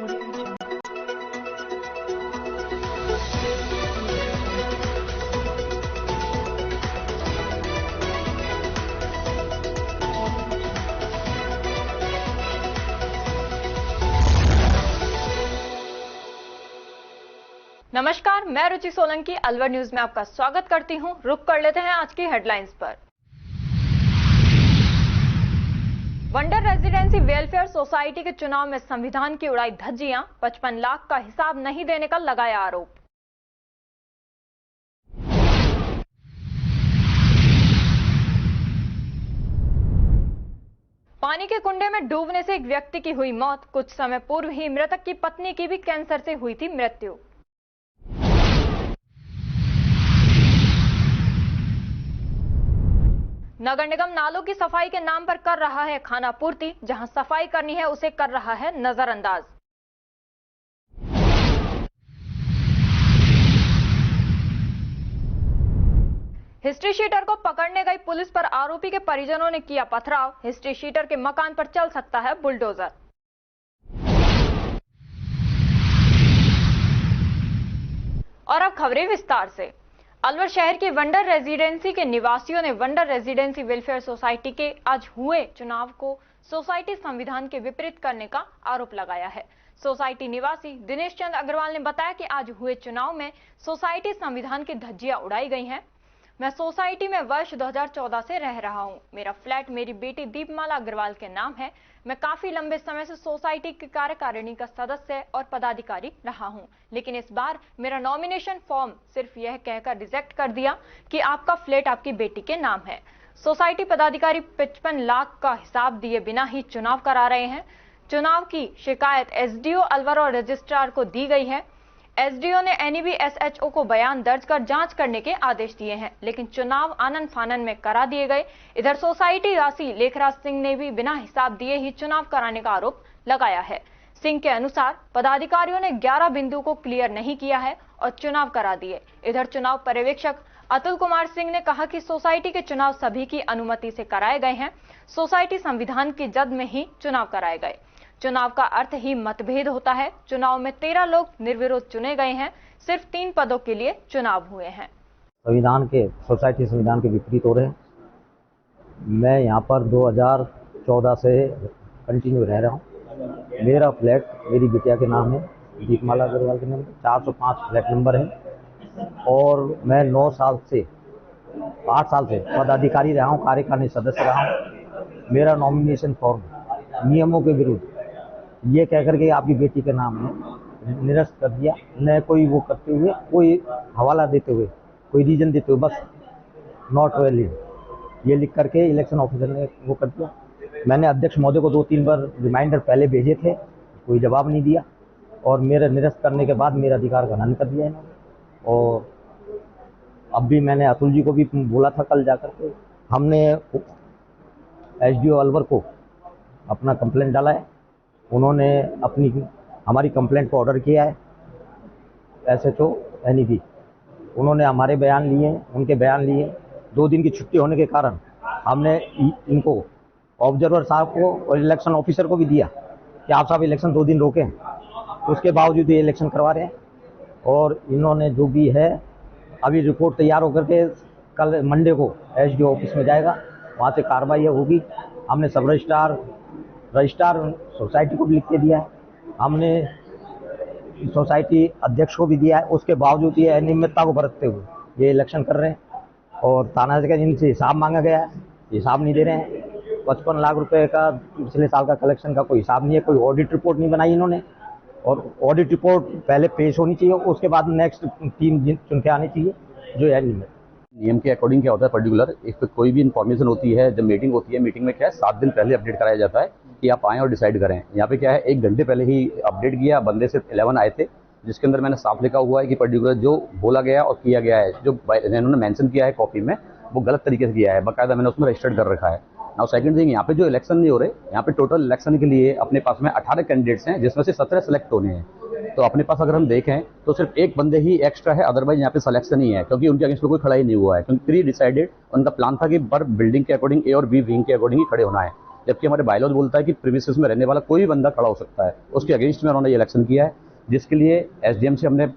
नमस्कार, मैं रुचि सोलंकी अलवर न्यूज में आपका स्वागत करती हूं। रुक कर लेते हैं आज की हेडलाइंस पर। वंडर रेजिडेंसी वेलफेयर सोसाइटी के चुनाव में संविधान की उड़ाई धज्जियां, 55 लाख का हिसाब नहीं देने का लगाया आरोप। पानी के कुंडे में डूबने से एक व्यक्ति की हुई मौत। कुछ समय पूर्व ही मृतक की पत्नी की भी कैंसर से हुई थी मृत्यु। नगर निगम नालों की सफाई के नाम पर कर रहा है खानापूर्ति। जहां सफाई करनी है उसे कर रहा है नजरअंदाज। हिस्ट्री शीटर को पकड़ने गई पुलिस पर आरोपी के परिजनों ने किया पथराव। हिस्ट्री शीटर के मकान पर चल सकता है बुलडोजर। और अब खबरें विस्तार से। अलवर शहर के वंडर रेजिडेंसी के निवासियों ने वंडर रेजिडेंसी वेलफेयर सोसाइटी के आज हुए चुनाव को सोसाइटी संविधान के विपरीत करने का आरोप लगाया है। सोसाइटी निवासी दिनेश चंद अग्रवाल ने बताया कि आज हुए चुनाव में सोसाइटी संविधान की धज्जियां उड़ाई गई हैं। मैं सोसाइटी में वर्ष 2014 से रह रहा हूं। मेरा फ्लैट मेरी बेटी दीपमाला अग्रवाल के नाम है। मैं काफी लंबे समय से सोसाइटी की कार्यकारिणी का सदस्य और पदाधिकारी रहा हूं, लेकिन इस बार मेरा नॉमिनेशन फॉर्म सिर्फ यह कहकर रिजेक्ट कर दिया कि आपका फ्लैट आपकी बेटी के नाम है। सोसाइटी पदाधिकारी 55 लाख का हिसाब दिए बिना ही चुनाव करा रहे हैं। चुनाव की शिकायत एसडीओ अलवर और रजिस्ट्रार को दी गई है। एसडीओ ने एनईबी एसएचओ को बयान दर्ज कर जांच करने के आदेश दिए हैं, लेकिन चुनाव आनन फानन में करा दिए गए। इधर सोसाइटी वासी लेखराज सिंह ने भी बिना हिसाब दिए ही चुनाव कराने का आरोप लगाया है। सिंह के अनुसार पदाधिकारियों ने 11 बिंदु को क्लियर नहीं किया है और चुनाव करा दिए। इधर चुनाव पर्यवेक्षक अतुल कुमार सिंह ने कहा कि सोसाइटी के चुनाव सभी की अनुमति से कराए गए हैं। सोसाइटी संविधान की जद में ही चुनाव कराए गए। चुनाव का अर्थ ही मतभेद होता है। चुनाव में 13 लोग निर्विरोध चुने गए हैं। सिर्फ 3 पदों के लिए चुनाव हुए हैं। संविधान के सोसाइटी संविधान के विपरीत हो रहे हैं। मैं यहाँ पर 2014 से कंटिन्यू रह रहा हूँ। मेरा फ्लैट मेरी बिटिया के नाम है, दीपमाला अग्रवाल के नाम, 405 फ्लैट नंबर है। और मैं 8 साल से पदाधिकारी रहा हूँ, कार्यकारिणी सदस्य रहा हूँ। मेरा नॉमिनेशन फॉर्म नियमों के विरुद्ध ये कह करके आपकी बेटी के नाम में निरस्त कर दिया। न कोई वो करते हुए, कोई हवाला देते हुए, कोई रीजन देते हुए, बस नॉट वैलिड ये लिख करके इलेक्शन ऑफिसर ने वो कर दिया। मैंने अध्यक्ष महोदय को 2-3 बार रिमाइंडर पहले भेजे थे, कोई जवाब नहीं दिया और मेरा निरस्त करने के बाद मेरा अधिकार का हनन कर दिया इन्होंने। और अब भी मैंने अतुल जी को भी बोला था कल जाकर के, हमने एसडीओ अलवर को अपना कंप्लेंट डाला है। उन्होंने हमारी कंप्लेंट को ऑर्डर किया है। एसएचओ एनईबी उन्होंने हमारे बयान लिए, उनके बयान लिए। 2 दिन की छुट्टी होने के कारण हमने इनको ऑब्जर्वर साहब को और इलेक्शन ऑफिसर को भी दिया कि आप साहब इलेक्शन 2 दिन रोकें। उसके बावजूद ये इलेक्शन करवा रहे हैं। और इन्होंने जो भी है, अभी रिपोर्ट तैयार होकर के कल मंडे को एसडीओ ऑफिस में जाएगा, वहाँ से कार्रवाई होगी। हमने सब रजिस्ट्रार सोसाइटी को भी लिख के दिया है, हमने सोसाइटी अध्यक्ष को भी दिया है। उसके बावजूद ये अनियमितता को बरतते हुए ये इलेक्शन कर रहे हैं। और थाना से इनसे हिसाब मांगा गया है, हिसाब नहीं दे रहे हैं। 55 लाख रुपए का पिछले साल का कलेक्शन का कोई हिसाब नहीं है। कोई ऑडिट रिपोर्ट नहीं बनाई इन्होंने, और ऑडिट रिपोर्ट पहले पेश होनी चाहिए, उसके बाद नेक्स्ट टीम चुन के आनी चाहिए जो है नियम के अकॉर्डिंग क्या होता है। पर्टिकुलर एक कोई भी इन्फॉर्मेशन होती है, जब मीटिंग होती है, मीटिंग में क्या है 7 दिन पहले अपडेट कराया जाता है कि आप आएँ और डिसाइड करें। यहाँ पे क्या है 1 घंटे पहले ही अपडेट किया। बंदे से 11 आए थे, जिसके अंदर मैंने साफ लिखा हुआ है कि पर्टिकुलर जो बोला गया और किया गया है, जो इन्होंने मेंशन किया है कॉपी में, वो गलत तरीके से किया है। बाकायदा मैंने उसमें रजिस्टर्ड कर रखा है। नाउ सेकंड थिंग, यहाँ पे जो इलेक्शन नहीं हो रहे, यहाँ पे टोटल इलेक्शन के लिए अपने पास में 18 कैंडिडेट्स हैं, जिसमें से 17 सेलेक्ट होने हैं। तो अपने पास अगर हम देखें तो सिर्फ 1 बंदे ही एक्स्ट्रा है, अदरवाइज यहाँ पे सिलेक्शन ही है, क्योंकि उनके अगेंस्ट कोई खड़ा ही नहीं हुआ है। क्योंकि प्री डिसाइडेड उनका प्लान था कि पर बिल्डिंग के अकॉर्डिंग ए और बी विंग के अकॉर्डिंग ही खड़े होना है। जबकि हमारे बायलॉज बोलता है कि प्रीमिसेस में रहने वाला कोई भी बंदा खड़ा हो सकता है। उसके अगेंस्ट में उन्होंने ये इलेक्शन किया है, जिसके लिए एसडीएम से हमने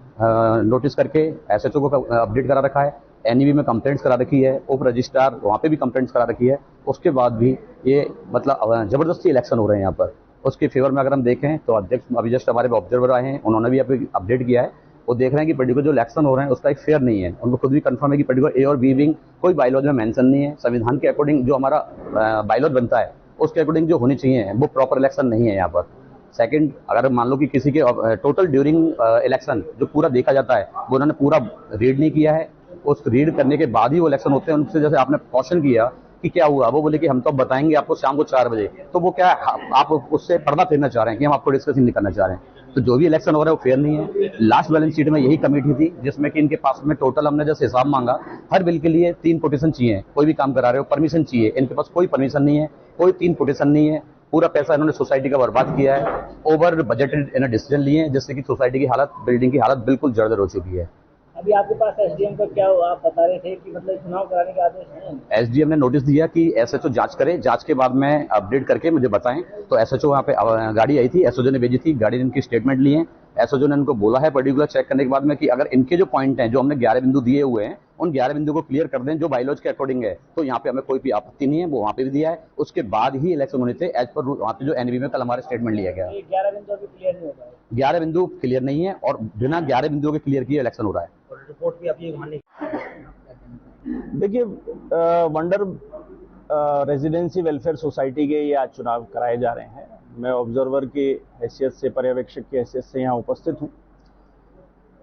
नोटिस करके एसएचओ को अपडेट करा रखा है, एनईबी में कंप्लेंट्स करा रखी है, उप रजिस्ट्रार वहाँ पे भी कंप्लेंट्स करा रखी है। उसके बाद भी ये मतलब जबरदस्ती इलेक्शन हो रहे हैं यहाँ पर। उसके फेवर में अगर हम देखें तो अध्यक्ष अभी जस्ट हमारे ऑब्जर्वर आए हैं, उन्होंने भी अभी अपडेट किया है। वो देख रहे हैं कि पर्टिकुलर जो इलेक्शन हो रहे हैं उसका एक फेयर नहीं है। उनको खुद भी कंफर्म है कि पर्टिकुलर ए और बी विंग कोई बायलॉज में मेंशन नहीं है। संविधान के अकॉर्डिंग जो हमारा बायलॉज बनता है उसके अकॉर्डिंग जो होनी चाहिए वो प्रॉपर इलेक्शन नहीं है यहाँ पर। सेकंड, अगर मान लो कि किसी के टोटल ड्यूरिंग इलेक्शन जो पूरा देखा जाता है वो उन्होंने पूरा रीड नहीं किया है, उस रीड करने के बाद ही वो इलेक्शन होते हैं। उनसे जैसे आपने क्वेश्चन किया कि क्या हुआ, वो बोले कि हम तो बताएंगे आपको शाम को 4 बजे, तो वो क्या आप उससे पर्दा फेरना चाह रहे हैं कि हम आपको डिस्कशन नहीं करना चाह रहे हैं। तो जो भी इलेक्शन हो रहा है वो फेयर नहीं है। लास्ट बैलेंस शीट में यही कमेटी थी जिसमें कि इनके पास में टोटल हमने जैसे हिसाब मांगा, हर बिल के लिए 3 कोटेशन चाहिए। कोई भी काम करा रहे हो परमिशन चाहिए, इनके पास कोई परमिशन नहीं है, कोई 3 कोटेशन नहीं है। पूरा पैसा इन्होंने सोसाइटी का बर्बाद किया है। ओवर बजटेड इन्होंने डिसीजन लिए हैं जिससे कि सोसाइटी की हालत, बिल्डिंग की हालत बिल्कुल जर्जर हो चुकी है। अभी आपके पास एसडीएम का क्या आप बता रहे थे कि मतलब चुनाव कराने के आदेश हैं? एसडीएम ने नोटिस दिया कि एसएचओ जांच करे, जांच के बाद में अपडेट करके मुझे बताएं। तो एसएचओ वहाँ पे गाड़ी आई थी, एसओजी ने भेजी थी, गाड़ी ने इनकी स्टेटमेंट ली है। एसओजी ने इनको बोला है पर्टिकुलर चेक करने के बाद में कि अगर इनके जो पॉइंट हैं, जो हमने 11 बिंदु दिए हुए हैं, उन 11 बिंदु को क्लियर कर दें जो बायलॉज के अकॉर्डिंग है, तो यहाँ पे हमें कोई भी आपत्ति नहीं है। वो वहाँ पे भी दिया है, उसके बाद ही इलेक्शन होने थे एज पर वहाँ पे जो एनबी में कल हमारे स्टेटमेंट लिया गया। 11 बिंदु अभी क्लियर नहीं होगा। 11 बिंदु क्लियर नहीं है और बिना 11 बिंदुओं के क्लियर किए इलेक्शन हो रहा है। रिपोर्ट भी अभी मानने। देखिए, वंडर रेजिडेंसी वेलफेयर सोसाइटी के ये आज चुनाव कराए जा रहे हैं। मैं ऑब्जर्वर की हैसियत से, पर्यवेक्षक की हैसियत से यहाँ उपस्थित हूँ।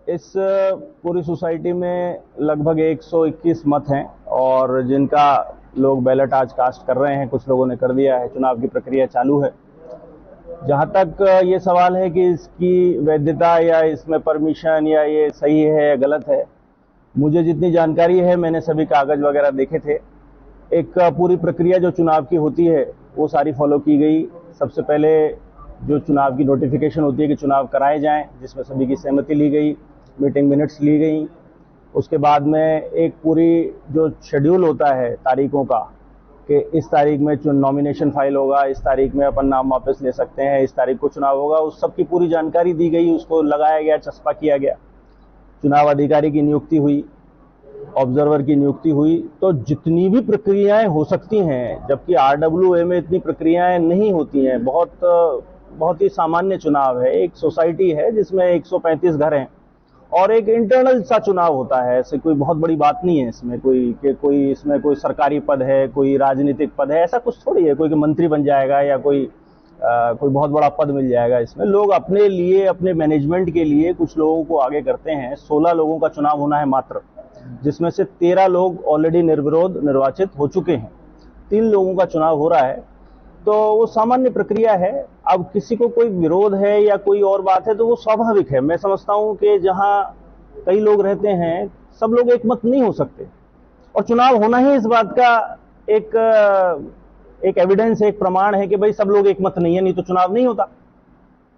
इस पूरी सोसाइटी में लगभग 121 मत हैं और जिनका लोग बैलेट आज कास्ट कर रहे हैं, कुछ लोगों ने कर दिया है। चुनाव की प्रक्रिया चालू है। जहाँ तक ये सवाल है कि इसकी वैधता या इसमें परमिशन या ये सही है या गलत है, मुझे जितनी जानकारी है, मैंने सभी कागज वगैरह देखे थे। एक पूरी प्रक्रिया जो चुनाव की होती है वो सारी फॉलो की गई। सबसे पहले जो चुनाव की नोटिफिकेशन होती है कि चुनाव कराए जाएं, जिसमें सभी की सहमति ली गई, मीटिंग मिनट्स ली गई। उसके बाद में एक पूरी जो शेड्यूल होता है तारीखों का कि इस तारीख में नॉमिनेशन फाइल होगा, इस तारीख में अपन नाम वापस ले सकते हैं, इस तारीख को चुनाव होगा, उस सब की पूरी जानकारी दी गई। उसको लगाया गया, चस्पा किया गया। चुनाव अधिकारी की नियुक्ति हुई, ऑब्जर्वर की नियुक्ति हुई। तो जितनी भी प्रक्रियाएं हो सकती हैं, जबकि आरडब्ल्यूए में इतनी प्रक्रियाएं नहीं होती हैं, बहुत ही सामान्य चुनाव है। एक सोसाइटी है जिसमें 135 घर हैं और एक इंटरनल सा चुनाव होता है। ऐसे कोई बहुत बड़ी बात नहीं है इसमें, कोई इसमें कोई सरकारी पद है, कोई राजनीतिक पद है, ऐसा कुछ थोड़ी है। कोई मंत्री बन जाएगा या कोई बहुत बड़ा पद मिल जाएगा। इसमें लोग अपने लिए, अपने मैनेजमेंट के लिए कुछ लोगों को आगे करते हैं। 16 लोगों का चुनाव होना है मात्र, जिसमें से 13 लोग ऑलरेडी निर्विरोध निर्वाचित हो चुके हैं। 3 लोगों का चुनाव हो रहा है। तो वो सामान्य प्रक्रिया है। अब किसी को कोई विरोध है या कोई और बात है तो वो स्वाभाविक है। मैं समझता हूं कि जहां कई लोग रहते हैं, सब लोग एक मत नहीं हो सकते और चुनाव होना ही इस बात का एक एविडेंस है, एक प्रमाण है कि भाई सब लोग एक मत नहीं है, नहीं तो चुनाव नहीं होता।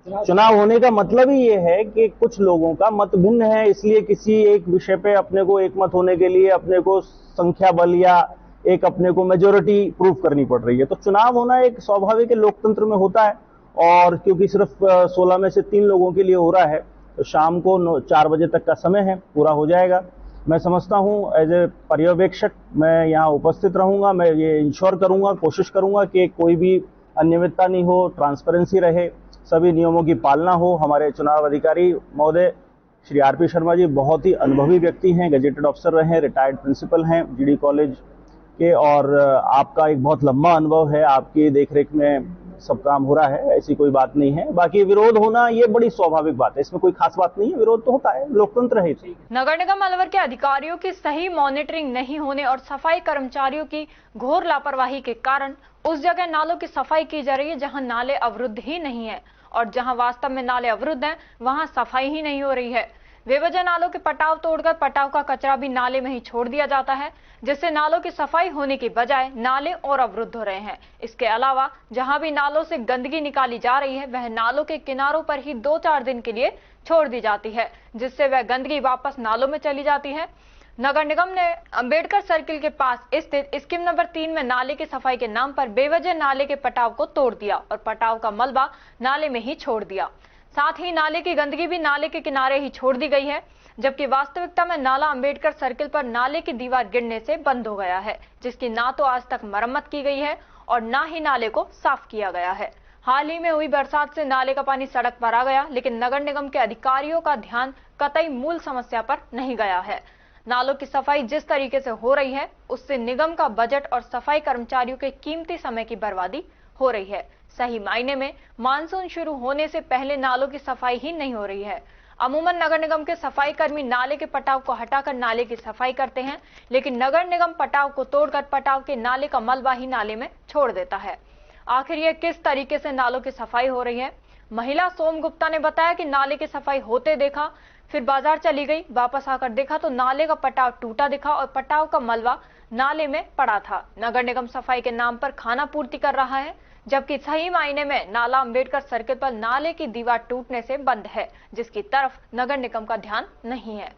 चुनाव होने का मतलब ही ये है कि कुछ लोगों का मत भिन्न है, इसलिए किसी एक विषय पे अपने को एक मत होने के लिए अपने को संख्या बल या एक अपने को मेजोरिटी प्रूव करनी पड़ रही है। तो चुनाव होना एक स्वाभाविक लोकतंत्र में होता है। और क्योंकि सिर्फ 16 में से 3 लोगों के लिए हो रहा है, तो शाम को 4 बजे तक का समय है, पूरा हो जाएगा। मैं समझता हूं एज ए पर्यवेक्षक मैं यहाँ उपस्थित रहूंगा। मैं ये इंश्योर करूंगा, कोशिश करूंगा कि कोई भी अनियमितता नहीं हो, ट्रांसपेरेंसी रहे, सभी नियमों की पालना हो। हमारे चुनाव अधिकारी महोदय श्री आरपी शर्मा जी बहुत ही अनुभवी व्यक्ति हैं, गजेटेड ऑफिसर रहे, रिटायर्ड प्रिंसिपल हैं जीडी कॉलेज के, और आपका एक बहुत लंबा अनुभव है। आपकी देखरेख में सब काम हो रहा है, ऐसी कोई बात नहीं है। बाकी विरोध होना ये बड़ी स्वाभाविक बात है, इसमें कोई खास बात नहीं है। विरोध तो होता है, लोकतंत्र है। नगर निगम अलवर के अधिकारियों की सही मॉनिटरिंग नहीं होने और सफाई कर्मचारियों की घोर लापरवाही के कारण उस जगह नालों की सफाई की जा रही है जहां नाले अवरुद्ध ही नहीं है, और जहां वास्तव में नाले अवरुद्ध हैं वहां सफाई ही नहीं हो रही है। बेवजह नालों के पटाव तोड़कर पटाव का कचरा भी नाले में ही छोड़ दिया जाता है, जिससे नालों की सफाई होने की बजाय नाले और अवरुद्ध हो रहे हैं। इसके अलावा जहां भी नालों से गंदगी निकाली जा रही है वह नालों के किनारों पर ही 2-4 दिन के लिए छोड़ दी जाती है, जिससे वह गंदगी वापस नालों में चली जाती है। नगर निगम ने अंबेडकर सर्किल के पास स्थित स्कीम नंबर 3 में नाले की सफाई के नाम पर बेवजह नाले के पटाव को तोड़ दिया और पटाव का मलबा नाले में ही छोड़ दिया। साथ ही नाले की गंदगी भी नाले के किनारे ही छोड़ दी गई है, जबकि वास्तविकता में नाला अंबेडकर सर्किल पर नाले की दीवार गिरने से बंद हो गया है, जिसकी ना तो आज तक मरम्मत की गई है और ना ही नाले को साफ किया गया है। हाल ही में हुई बरसात से नाले का पानी सड़क पर आ गया, लेकिन नगर निगम के अधिकारियों का ध्यान कतई मूल समस्या पर नहीं गया है। नालों की सफाई जिस तरीके से हो रही है, उससे निगम का बजट और सफाई कर्मचारियों के कीमती समय की बर्बादी हो रही है। सही मायने में मानसून शुरू होने से पहले नालों की सफाई ही नहीं हो रही है। अमूमन नगर निगम के सफाई कर्मी नाले के पटाव को हटाकर नाले की सफाई करते हैं, लेकिन नगर निगम पटाव को तोड़कर पटाव के नाले का मलबा ही नाले में छोड़ देता है। आखिर यह किस तरीके से नालों की सफाई हो रही है? महिला सोम गुप्ता ने बताया कि नाले की सफाई होते देखा, फिर बाजार चली गई, वापस आकर देखा तो नाले का पटाव टूटा दिखा और पटाव का मलबा नाले में पड़ा था। नगर निगम सफाई के नाम पर खाना पूर्ति कर रहा है, जबकि सही मायने में नाला अंबेडकर सर्किल पर नाले की दीवार टूटने से बंद है, जिसकी तरफ नगर निगम का ध्यान नहीं है।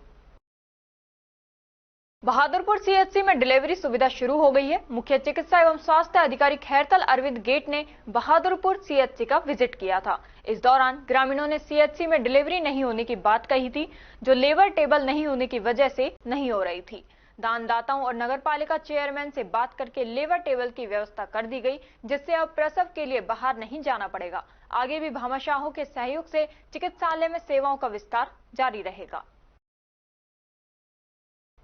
बहादुरपुर सीएचसी में डिलीवरी सुविधा शुरू हो गई है। मुख्य चिकित्सा एवं स्वास्थ्य अधिकारी खैरतल अरविंद गेट ने बहादुरपुर सीएचसी का विजिट किया था। इस दौरान ग्रामीणों ने सीएचसी में डिलीवरी नहीं होने की बात कही थी, जो लेबर टेबल नहीं होने की वजह से नहीं हो रही थी। दानदाताओं और नगरपालिका चेयरमैन से बात करके लेबर टेबल की व्यवस्था कर दी गई, जिससे अब प्रसव के लिए बाहर नहीं जाना पड़ेगा। आगे भी भामाशाहों के सहयोग से चिकित्सालय में सेवाओं का विस्तार जारी रहेगा।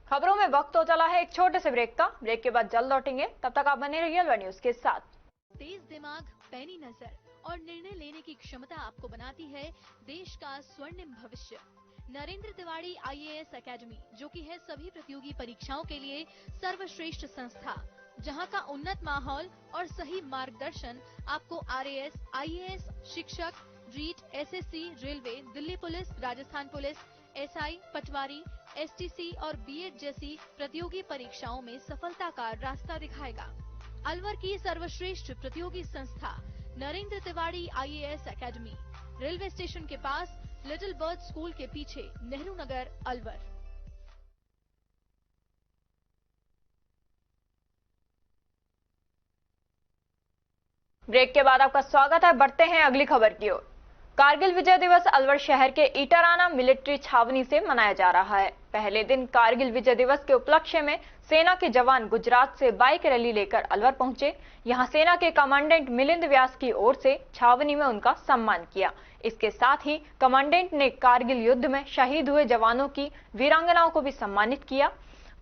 खबरों में वक्त हो चला है एक छोटे से ब्रेक का। ब्रेक के बाद जल्द लौटेंगे, तब तक आप बने रहिए अलवर न्यूज के साथ। तेज दिमाग, पैनी नजर और निर्णय लेने की क्षमता आपको बनाती है देश का स्वर्णिम भविष्य। नरेंद्र तिवारी आईएएस एकेडमी, जो कि है सभी प्रतियोगी परीक्षाओं के लिए सर्वश्रेष्ठ संस्था, जहां का उन्नत माहौल और सही मार्गदर्शन आपको आरएएस, आईएएस, शिक्षक, REET, SSC, railway, Delhi police, Rajasthan police, SI, Patwari, STC और बीएड जैसी प्रतियोगी परीक्षाओं में सफलता का रास्ता दिखाएगा। अलवर की सर्वश्रेष्ठ प्रतियोगी संस्था Narendra Tiwari IAS academy, railway station के पास, लिटिल बर्ड स्कूल के पीछे, नेहरू नगर, अलवर। ब्रेक के बाद आपका स्वागत है। बढ़ते हैं अगली खबर की ओर। कारगिल विजय दिवस अलवर शहर के ईटाराना मिलिट्री छावनी से मनाया जा रहा है। पहले दिन कारगिल विजय दिवस के उपलक्ष्य में सेना के जवान गुजरात से बाइक रैली लेकर अलवर पहुंचे। यहां सेना के कमांडेंट मिलिंद व्यास की ओर से छावनी में उनका सम्मान किया। इसके साथ ही कमांडेंट ने कारगिल युद्ध में शहीद हुए जवानों की वीरांगनाओं को भी सम्मानित किया।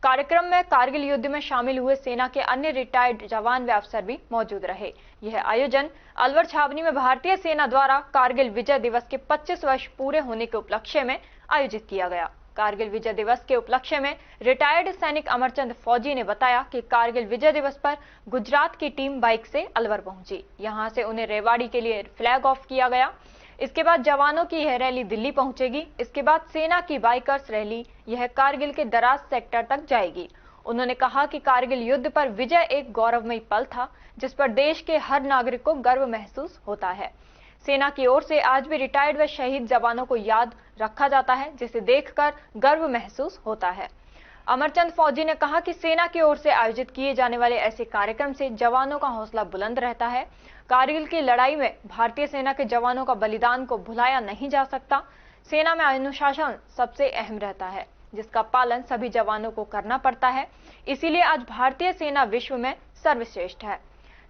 कार्यक्रम में कारगिल युद्ध में शामिल हुए सेना के अन्य रिटायर्ड जवान व अफसर भी मौजूद रहे। यह आयोजन अलवर छावनी में भारतीय सेना द्वारा कारगिल विजय दिवस के 25 वर्ष पूरे होने के उपलक्ष्य में आयोजित किया गया। कारगिल विजय दिवस के उपलक्ष्य में रिटायर्ड सैनिक अमरचंद फौजी ने बताया कि कारगिल विजय दिवस पर गुजरात की टीम बाइक से अलवर पहुंची। यहां से उन्हें रेवाड़ी के लिए फ्लैग ऑफ किया गया। इसके बाद जवानों की यह रैली दिल्ली पहुंचेगी। इसके बाद सेना की बाइकर्स रैली यह कारगिल के दराज सेक्टर तक जाएगी। उन्होंने कहा कि कारगिल युद्ध पर विजय एक गौरवमयी पल था, जिस पर देश के हर नागरिक को गर्व महसूस होता है। सेना की ओर से आज भी रिटायर्ड व शहीद जवानों को याद रखा जाता है, जिसे देखकर गर्व महसूस होता है। अमरचंद फौजी ने कहा कि सेना की ओर से आयोजित किए जाने वाले ऐसे कार्यक्रम से जवानों का हौसला बुलंद रहता है। कारगिल की लड़ाई में भारतीय सेना के जवानों का बलिदान को भुलाया नहीं जा सकता। सेना में अनुशासन सबसे अहम रहता है, जिसका पालन सभी जवानों को करना पड़ता है। इसीलिए आज भारतीय सेना विश्व में सर्वश्रेष्ठ है।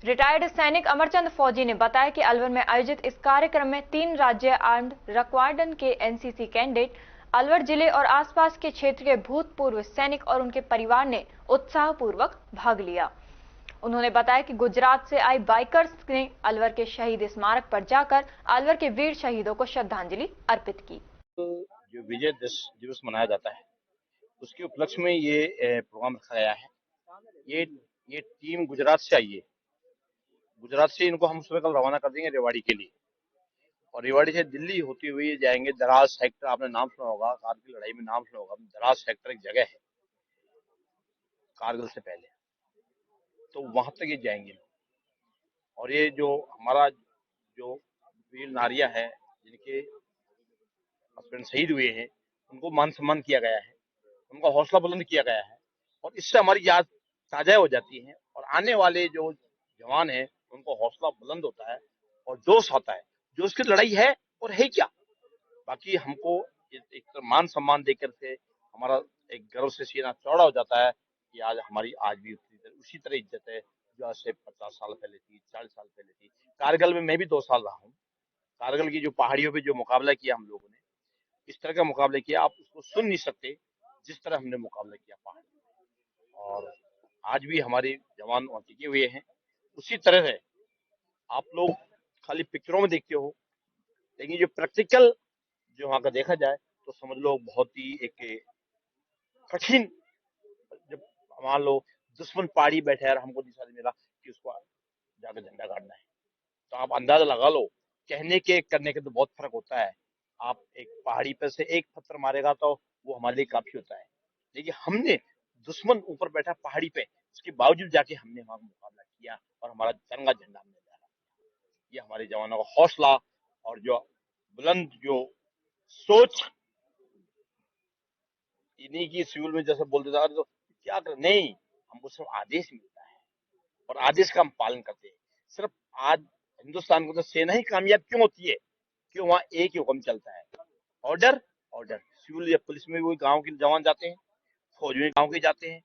रिटायर्ड सैनिक अमरचंद फौजी ने बताया कि अलवर में आयोजित इस कार्यक्रम में 3 राज्य आर्म्ड रिक्वायर्ड के एनसीसी कैंडिडेट, अलवर जिले और आसपास के क्षेत्र के भूतपूर्व सैनिक और उनके परिवार ने उत्साहपूर्वक भाग लिया। उन्होंने बताया कि गुजरात से आए बाइकर्स ने अलवर के शहीद स्मारक पर जाकर अलवर के वीर शहीदों को श्रद्धांजलि अर्पित की। जो विजय दिवस मनाया जाता है, उसके उपलक्ष्य में ये प्रोग्राम रखा गया है। ये टीम गुजरात से आई है। गुजरात से इनको हम सुबह कल रवाना कर देंगे रेवाड़ी के लिए, और रेवाड़ी से दिल्ली होती हुई जाएंगे दराज सेक्टर। आपने नाम सुना होगा, कारगिल लड़ाई में नाम सुना होगा। दराज सेक्टर एक जगह है कारगिल से पहले, तो वहां तक ये जाएंगे। और ये जो हमारा जो वीर नारियां है, जिनके हस्बैंड शहीद हुए हैं, उनको मान सम्मान किया गया है। उनका हौसला बुलंद किया गया है और इससे हमारी याद ताजा हो जाती है और आने वाले जो जवान हैं उनको हौसला बुलंद होता है और जोश आता है जो उसकी लड़ाई है और है क्या। बाकी हमको एक मान सम्मान देकर से हमारा एक गर्व से सीना चौड़ा हो जाता है कि आज भी उसी तरह इज्जत है जो आज से 50 साल पहले थी, 40 साल पहले थी। कारगिल में मैं भी 2 साल रहा हूँ। कारगिल की जो पहाड़ियों पे जो मुकाबला किया हम लोगों ने, इस तरह का मुकाबला किया आप उसको सुन नहीं सकते जिस तरह हमने मुकाबला किया पहाड़ में। और आज भी हमारे जवान वहाँ टिके हुए हैं। उसी तरह से आप लोग खाली पिक्चरों में देखते हो, लेकिन जो प्रैक्टिकल जो वहाँ का देखा जाए तो समझ लो बहुत ही एक कठिन, जब मान लो दुश्मन पहाड़ी बैठा है और हमको दिशा मिला कि उसको जाकर झंडा गाड़ना है, तो आप अंदाजा लगा लो कहने के करने के तो बहुत फर्क होता है। आप एक पहाड़ी पर से एक पत्थर मारेगा तो वो हमारे लिए काफी होता है, लेकिन हमने दुश्मन ऊपर बैठा पहाड़ी पे, उसके बावजूद जाके हमने वहां मुकाबला किया और हमारा तिरंगा झंडा हमने लहराया। ये हमारे जवानों का हौसला और जो बुलंद जो सोच, इन्हीं की सिविल में जैसे बोलते था तो क्या कर, नहीं, हमको सिर्फ आदेश मिलता है और आदेश का हम पालन करते हैं। सिर्फ आज हिंदुस्तान को तो सेना ही कामयाब क्यों होती है, क्यों वहाँ एक ही हुक्म चलता है, ऑर्डर ऑर्डर। सिविल या पुलिस में भी गांव के जवान जाते हैं, फौज में गांव के जाते हैं।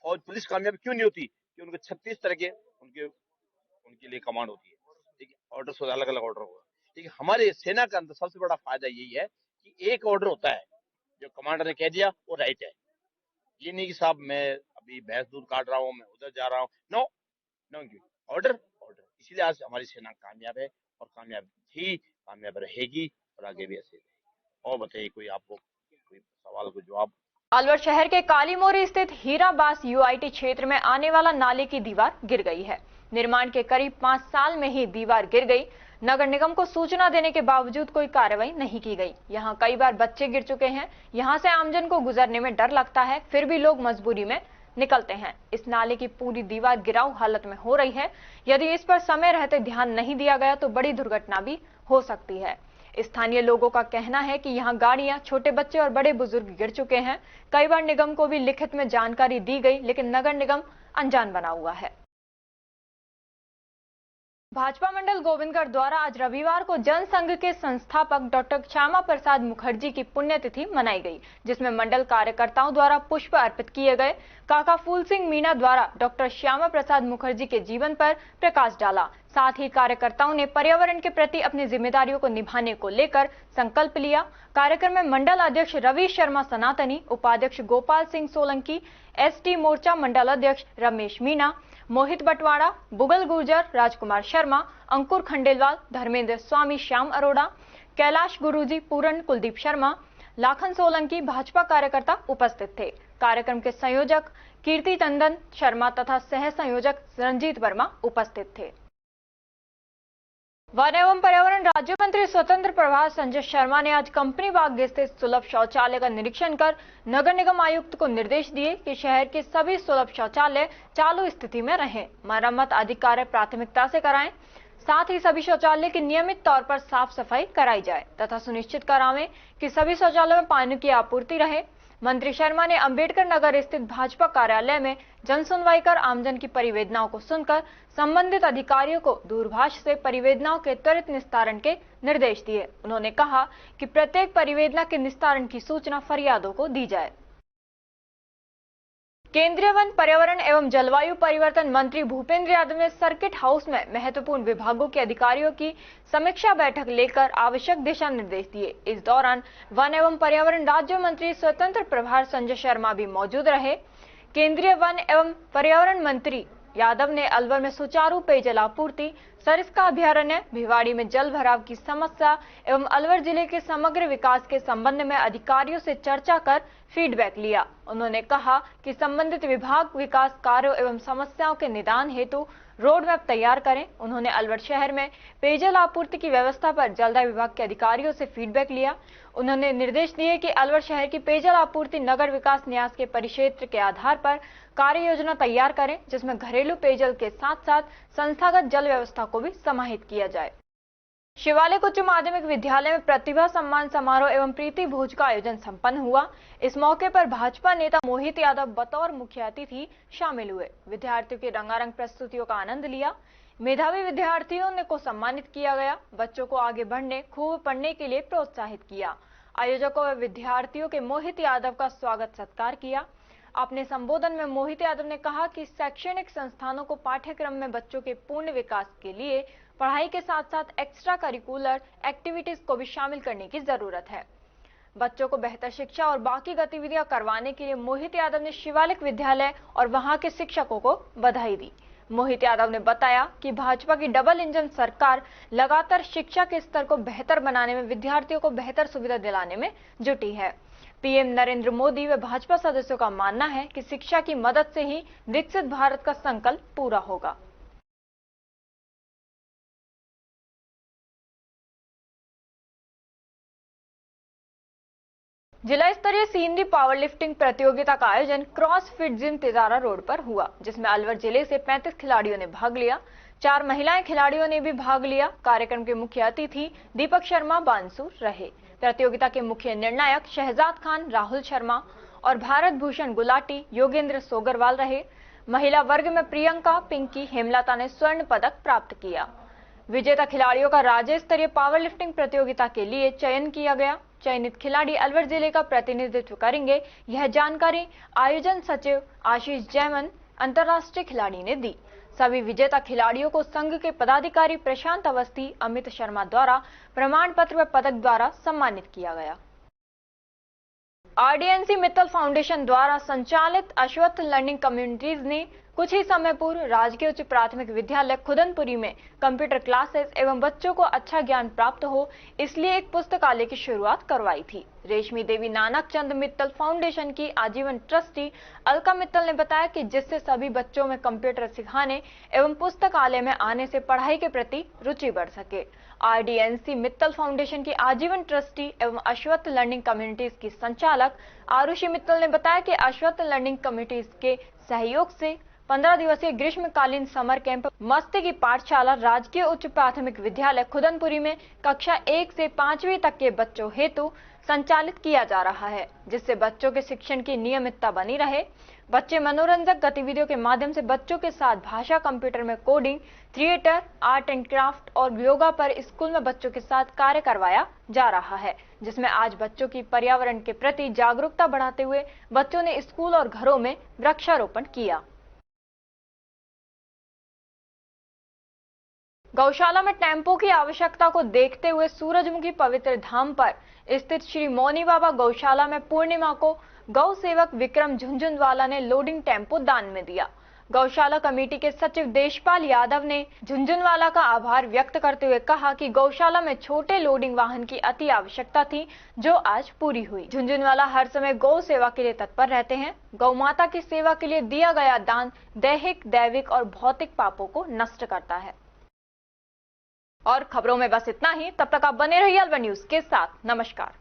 फौज पुलिस कामयाब क्यों नहीं होती, कि उनके 36 तरह के उनके लिए कमांड होती है, ठीक है, ऑर्डर अलग अलग ऑर्डर होगा। लेकिन हमारे सेना का अंदर सबसे बड़ा फायदा यही है कि एक ऑर्डर होता है, जो कमांडर ने कह दिया वो राइट है। ये नहीं कि साहब मैं अभी भैंस दूध काट रहा हूँ, मैं उधर जा रहा हूँ, नो नो, ऑर्डर ऑर्डर। इसीलिए आज हमारी सेना कामयाब है और कामयाब थी, कामयाब रहेगी और आगे भी ऐसे। और बताइए कोई आपको कोई सवाल को जवाब। अलवर शहर के कालीमोरी स्थित हीराबास यूआईटी क्षेत्र में आने वाला नाले की दीवार गिर गई है। निर्माण के करीब 5 साल में ही दीवार गिर गई। नगर निगम को सूचना देने के बावजूद कोई कार्रवाई नहीं की गई। यहाँ कई बार बच्चे गिर चुके हैं। यहाँ से आमजन को गुजरने में डर लगता है, फिर भी लोग मजबूरी में निकलते हैं। इस नाले की पूरी दीवार गिराऊ हालत में हो रही है। यदि इस पर समय रहते ध्यान नहीं दिया गया तो बड़ी दुर्घटना भी हो सकती है। स्थानीय लोगों का कहना है कि यहाँ गाड़ियां, छोटे बच्चे और बड़े बुजुर्ग गिर चुके हैं। कई बार निगम को भी लिखित में जानकारी दी गई, लेकिन नगर निगम अनजान बना हुआ है। भाजपा मंडल गोविंदगढ़ द्वारा आज रविवार को जनसंघ के संस्थापक डॉक्टर श्यामा प्रसाद मुखर्जी की पुण्यतिथि मनाई गई, जिसमें मंडल कार्यकर्ताओं द्वारा पुष्प अर्पित किए गए। काका फूल सिंह मीणा द्वारा डॉक्टर श्यामा प्रसाद मुखर्जी के जीवन पर प्रकाश डाला। साथ ही कार्यकर्ताओं ने पर्यावरण के प्रति अपनी जिम्मेदारियों को निभाने को लेकर संकल्प लिया। कार्यक्रम में मंडल अध्यक्ष रवि शर्मा सनातनी, उपाध्यक्ष गोपाल सिंह सोलंकी, एसटी मोर्चा मंडल अध्यक्ष रमेश मीणा, मोहित बटवाड़ा, बुगल गुर्जर, राजकुमार शर्मा, अंकुर खंडेलवाल, धर्मेंद्र स्वामी, श्याम अरोड़ा, कैलाश गुरुजी, पूरण, कुलदीप शर्मा, लाखन सोलंकी भाजपा कार्यकर्ता उपस्थित थे। कार्यक्रम के संयोजक कीर्ति तंदन शर्मा तथा सह संयोजक रंजीत वर्मा उपस्थित थे। वन एवं पर्यावरण राज्य मंत्री स्वतंत्र प्रभार संजय शर्मा ने आज कंपनी बाग स्थित सुलभ शौचालय का निरीक्षण कर नगर निगम आयुक्त को निर्देश दिए कि शहर के सभी सुलभ शौचालय चालू स्थिति में रहें, मरम्मत आदि कार्य प्राथमिकता से कराएं। साथ ही सभी शौचालय की नियमित तौर पर साफ सफाई कराई जाए तथा सुनिश्चित करावें कि सभी शौचालयों में पानी की आपूर्ति रहे। मंत्री शर्मा ने अंबेडकर नगर स्थित भाजपा कार्यालय में जन सुनवाई कर आमजन की परिवेदनाओं को सुनकर संबंधित अधिकारियों को दूरभाष से परिवेदनाओं के त्वरित निस्तारण के निर्देश दिए। उन्होंने कहा कि प्रत्येक परिवेदना के निस्तारण की सूचना फरियादों को दी जाए। केंद्रीय वन, पर्यावरण एवं जलवायु परिवर्तन मंत्री भूपेंद्र यादव ने सर्किट हाउस में महत्वपूर्ण विभागों के अधिकारियों की समीक्षा बैठक लेकर आवश्यक दिशा निर्देश दिए। इस दौरान वन एवं पर्यावरण राज्य मंत्री स्वतंत्र प्रभार संजय शर्मा भी मौजूद रहे। केंद्रीय वन एवं पर्यावरण मंत्री यादव ने अलवर में सुचारू पेयजल आपूर्ति, सरिस्का अभयारण्य, भिवाड़ी में जल भराव की समस्या एवं अलवर जिले के समग्र विकास के संबंध में अधिकारियों से चर्चा कर फीडबैक लिया। उन्होंने कहा कि संबंधित विभाग विकास कार्यों एवं समस्याओं के निदान हेतु रोड मैप तैयार करें। उन्होंने अलवर शहर में पेयजल आपूर्ति की व्यवस्था पर जलदाय विभाग के अधिकारियों से फीडबैक लिया। उन्होंने निर्देश दिए कि अलवर शहर की पेयजल आपूर्ति नगर विकास न्यास के परिक्षेत्र के आधार पर कार्य योजना तैयार करें, जिसमें घरेलू पेयजल के साथ साथ संस्थागत जल व्यवस्था को भी समाहित किया जाए। शिवालिक उच्च माध्यमिक विद्यालय में प्रतिभा सम्मान समारोह एवं प्रीति भोज का आयोजन संपन्न हुआ। इस मौके पर भाजपा नेता मोहित यादव बतौर मुख्य अतिथि शामिल हुए। विद्यार्थियों की रंगारंग प्रस्तुतियों का आनंद लिया। मेधावी विद्यार्थियों को सम्मानित किया गया। बच्चों को आगे बढ़ने, खूब पढ़ने के लिए प्रोत्साहित किया। आयोजकों व विद्यार्थियों के मोहित यादव का स्वागत सत्कार किया। अपने संबोधन में मोहित यादव ने कहा कि शैक्षणिक संस्थानों को पाठ्यक्रम में बच्चों के पूर्ण विकास के लिए पढ़ाई के साथ साथ एक्स्ट्रा करिकुलर एक्टिविटीज को भी शामिल करने की जरूरत है। बच्चों को बेहतर शिक्षा और बाकी गतिविधियां करवाने के लिए मोहित यादव ने शिवालिक विद्यालय और वहां के शिक्षकों को बधाई दी। मोहित यादव ने बताया कि भाजपा की डबल इंजन सरकार लगातार शिक्षा के स्तर को बेहतर बनाने में, विद्यार्थियों को बेहतर सुविधा दिलाने में जुटी है। पीएम नरेंद्र मोदी व भाजपा सदस्यों का मानना है कि शिक्षा की मदद से ही विकसित भारत का संकल्प पूरा होगा। जिला स्तरीय सीनरी पावर लिफ्टिंग प्रतियोगिता का आयोजन cross fit gym Tijara road पर हुआ, जिसमें अलवर जिले से 35 खिलाड़ियों ने भाग लिया। 4 महिलाएं खिलाड़ियों ने भी भाग लिया। कार्यक्रम के मुख्य अतिथि दीपक शर्मा बांसुर रहे। प्रतियोगिता के मुख्य निर्णायक शहजाद खान, राहुल शर्मा और भारत भूषण गुलाटी, योगेंद्र सोगरवाल रहे। महिला वर्ग में प्रियंका, पिंकी, हेमलता ने स्वर्ण पदक प्राप्त किया। विजेता खिलाड़ियों का राज्य स्तरीय पावर लिफ्टिंग प्रतियोगिता के लिए चयन किया गया। चयनित खिलाड़ी अलवर जिले का प्रतिनिधित्व करेंगे। यह जानकारी आयोजन सचिव आशीष जैमन, अंतर्राष्ट्रीय खिलाड़ी ने दी। सभी विजेता खिलाड़ियों को संघ के पदाधिकारी प्रशांत अवस्थी, अमित शर्मा द्वारा प्रमाण पत्र व पदक द्वारा सम्मानित किया गया। आरडीएनसी मित्तल फाउंडेशन द्वारा संचालित अश्वत्थ लर्निंग कम्युनिटीज ने कुछ ही समय पूर्व राजकीय उच्च प्राथमिक विद्यालय खुदनपुरी में कंप्यूटर क्लासेस एवं बच्चों को अच्छा ज्ञान प्राप्त हो, इसलिए एक पुस्तकालय की शुरुआत करवाई थी। रेशमी देवी नानक चंद मित्तल फाउंडेशन की आजीवन ट्रस्टी अलका मित्तल ने बताया कि जिससे सभी बच्चों में कंप्यूटर सिखाने एवं पुस्तकालय में आने से पढ़ाई के प्रति रुचि बढ़ सके। आरडीएनसी मित्तल फाउंडेशन की आजीवन ट्रस्टी एवं अश्वत्थ लर्निंग कम्युनिटीज की संचालक आरुषि मित्तल ने बताया कि अश्वत्थ लर्निंग कम्युनिटीज के सहयोग से 15 दिवसीय ग्रीष्मकालीन समर कैंप मस्ती की पाठशाला राजकीय उच्च प्राथमिक विद्यालय खुदनपुरी में कक्षा 1 से 5वीं तक के बच्चों हेतु संचालित किया जा रहा है, जिससे बच्चों के शिक्षण की नियमितता बनी रहे। बच्चे मनोरंजक गतिविधियों के माध्यम से बच्चों के साथ भाषा, कंप्यूटर में coding, theatre, art and craft और योगा पर स्कूल में बच्चों के साथ कार्य करवाया जा रहा है, जिसमें आज बच्चों की पर्यावरण के प्रति जागरूकता बढ़ाते हुए बच्चों ने स्कूल और घरों में वृक्षारोपण किया। गौशाला में टेम्पो की आवश्यकता को देखते हुए सूरजमुखी पवित्र धाम पर स्थित श्री मौनी बाबा गौशाला में पूर्णिमा को गौ सेवक विक्रम झुंझुनवाला ने लोडिंग टेम्पो दान में दिया। गौशाला कमेटी के सचिव देशपाल यादव ने झुंझुनवाला का आभार व्यक्त करते हुए कहा कि गौशाला में छोटे लोडिंग वाहन की अति आवश्यकता थी, जो आज पूरी हुई। झुंझुनवाला हर समय गौ सेवा के लिए तत्पर रहते हैं। गौ माता की सेवा के लिए दिया गया दान दैहिक, दैविक और भौतिक पापों को नष्ट करता है। और खबरों में बस इतना ही। तब तक आप बने रहिए अलवर न्यूज के साथ। नमस्कार।